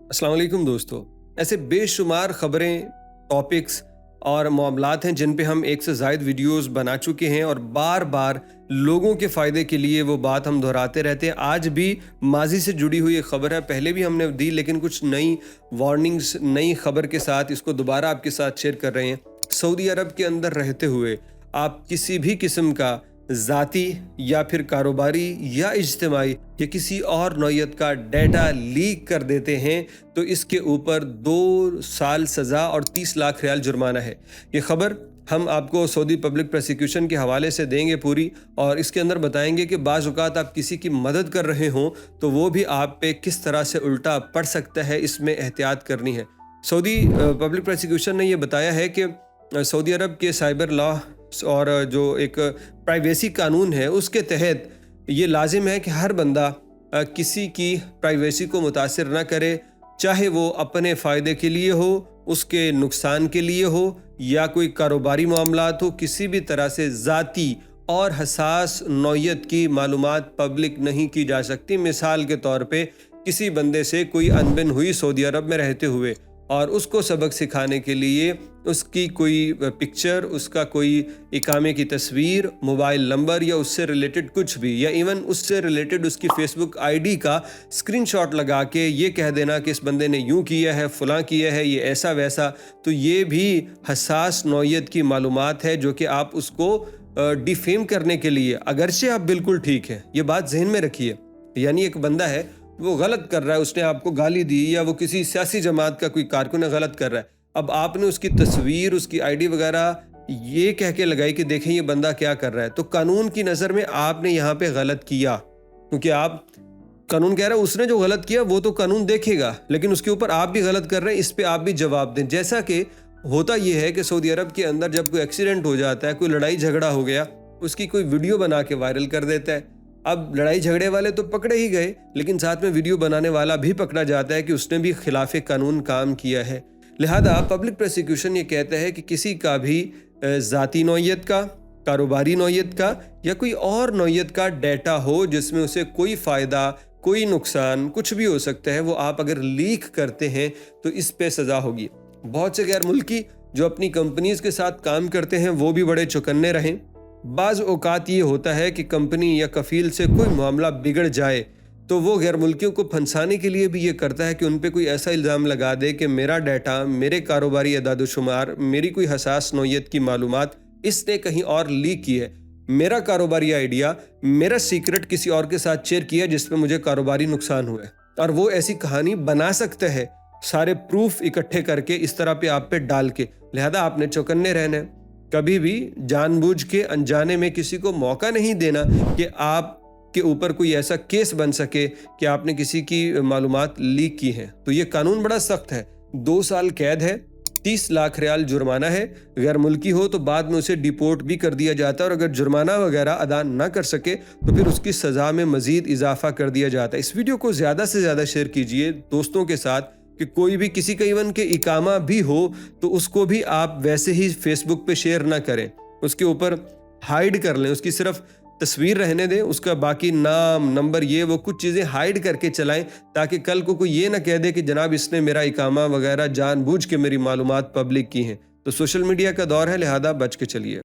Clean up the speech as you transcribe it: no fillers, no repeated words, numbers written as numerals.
अस्सलाम वालेकुम दोस्तों। ऐसे बेशुमार खबरें, टॉपिक्स और मामलात हैं जिन पे हम एक से ज़ायद वीडियोस बना चुके हैं और बार बार लोगों के फ़ायदे के लिए वो बात हम दोहराते रहते हैं। आज भी माजी से जुड़ी हुई एक खबर है, पहले भी हमने दी, लेकिन कुछ नई वार्निंग्स, नई खबर के साथ इसको दोबारा आपके साथ शेयर कर रहे हैं। सऊदी अरब के अंदर रहते हुए आप किसी भी किस्म का ज़ाती या फिर कारोबारी या इज्तिमाई या किसी और नौयत का डेटा लीक कर देते हैं तो इसके ऊपर 2 साल सज़ा और 30 लाख रियाल जुर्माना है। ये खबर हम आपको सऊदी पब्लिक प्रोसिक्यूशन के हवाले से देंगे पूरी, और इसके अंदर बताएंगे कि बाज़ औक़ात आप किसी की मदद कर रहे हों तो वो भी आप पे किस तरह से उल्टा पड़ सकता है, इसमें एहतियात करनी है। सऊदी पब्लिक प्रोसिक्यूशन ने यह बताया है कि सऊदी अरब के साइबर लॉ और जो एक प्राइवेसी कानून है उसके तहत ये लाजिम है कि हर बंदा किसी की प्राइवेसी को मुतासिर ना करे, चाहे वो अपने फ़ायदे के लिए हो, उसके नुकसान के लिए हो या कोई कारोबारी मामलात हो। किसी भी तरह से ज़ाती और हसास नौयत की मालूमात पब्लिक नहीं की जा सकती। मिसाल के तौर पे किसी बंदे से कोई अनबन हुई सऊदी अरब में रहते हुए और उसको सबक सिखाने के लिए उसकी कोई पिक्चर, उसका कोई इकामे की तस्वीर, मोबाइल नंबर या उससे रिलेटेड कुछ भी, या इवन उससे रिलेटेड उसकी फेसबुक आईडी का स्क्रीनशॉट लगा के ये कह देना कि इस बंदे ने यूं किया है, फलां किया है, ये ऐसा वैसा, तो ये भी हसास नौयत की मालूमात है जो कि आप उसको डिफेम करने के लिए, अगरचे आप बिल्कुल ठीक है, ये बात जहन में रखिए। यानी एक बंदा है, वो गलत कर रहा है, उसने आपको गाली दी या वो किसी सियासी जमात का कोई कारकुन गलत कर रहा है, अब आपने उसकी तस्वीर, उसकी आईडी वगैरह ये कह के लगाई कि देखें ये बंदा क्या कर रहा है, तो कानून की नज़र में आपने यहाँ पे गलत किया, क्योंकि आप कानून कह रहा है उसने जो गलत किया वो तो कानून देखेगा, लेकिन उसके ऊपर आप भी गलत कर रहे हैं, इस पे आप भी जवाब दें। जैसा कि होता ये है कि सऊदी अरब के अंदर जब कोई एक्सीडेंट हो जाता है, कोई लड़ाई झगड़ा हो गया, उसकी कोई वीडियो बना के वायरल कर देता है। अब लड़ाई झगड़े वाले तो पकड़े ही गए, लेकिन साथ में वीडियो बनाने वाला भी पकड़ा जाता है कि उसने भी खिलाफ कानून काम किया है। लिहाजा पब्लिक प्रोसिक्यूशन ये कहता है कि किसी का भी ज़ाती नौयत का, कारोबारी नौयत का या कोई और नौयत का डेटा हो जिसमें उसे कोई फ़ायदा, कोई नुकसान, कुछ भी हो सकता है, वो आप अगर लीक करते हैं तो इस पे सज़ा होगी। बहुत से गैर मुल्की जो अपनी कंपनीज़ के साथ काम करते हैं वो भी बड़े चौकन्ने रहें। बाज़ औक़ात ये होता है कि कंपनी या कफ़ील से कोई मामला बिगड़ जाए तो वो गैर मुल्कियों को फंसाने के लिए भी ये करता है कि उन पे कोई ऐसा इल्ज़ाम लगा दे कि मेरा डाटा, मेरे कारोबारी अदाद-ओ-शुमार, मेरी कोई हसास नौयत की मालूमात इसने कहीं और लीक की है, मेरा कारोबारी आइडिया, मेरा सीक्रेट किसी और के साथ शेयर किया जिस पे मुझे कारोबारी नुकसान हुआ है, और वो ऐसी कहानी बना सकता है सारे प्रूफ इकट्ठे करके इस तरह पे आप पे डाल के। लिहाजा आपने चौकन्ने रहना है, कभी भी जानबूझ के अनजाने में किसी को मौका नहीं देना कि आप के ऊपर कोई ऐसा केस बन सके कि आपने किसी की मालूमात लीक की हैं। तो ये कानून बड़ा सख्त है, 2 साल कैद है, 30 लाख रियाल जुर्माना है। गैर मुल्की हो तो बाद में उसे डिपोर्ट भी कर दिया जाता है, और अगर जुर्माना वगैरह अदा ना कर सके तो फिर उसकी सज़ा में मज़ीद इजाफा कर दिया जाता है। इस वीडियो को ज़्यादा से ज़्यादा शेयर कीजिए दोस्तों के साथ, कि कोई भी किसी का इवन के इकामा भी हो तो उसको भी आप वैसे ही फेसबुक पे शेयर ना करें, उसके ऊपर हाइड कर लें, उसकी सिर्फ तस्वीर रहने दें, उसका बाकी नाम, नंबर, ये वो कुछ चीज़ें हाइड करके चलाएं, ताकि कल को कोई ये ना कह दे कि जनाब इसने मेरा इकामा वगैरह जानबूझ के मेरी मालूमात पब्लिक की हैं। तो सोशल मीडिया का दौर है, लिहाजा बच के चलिए।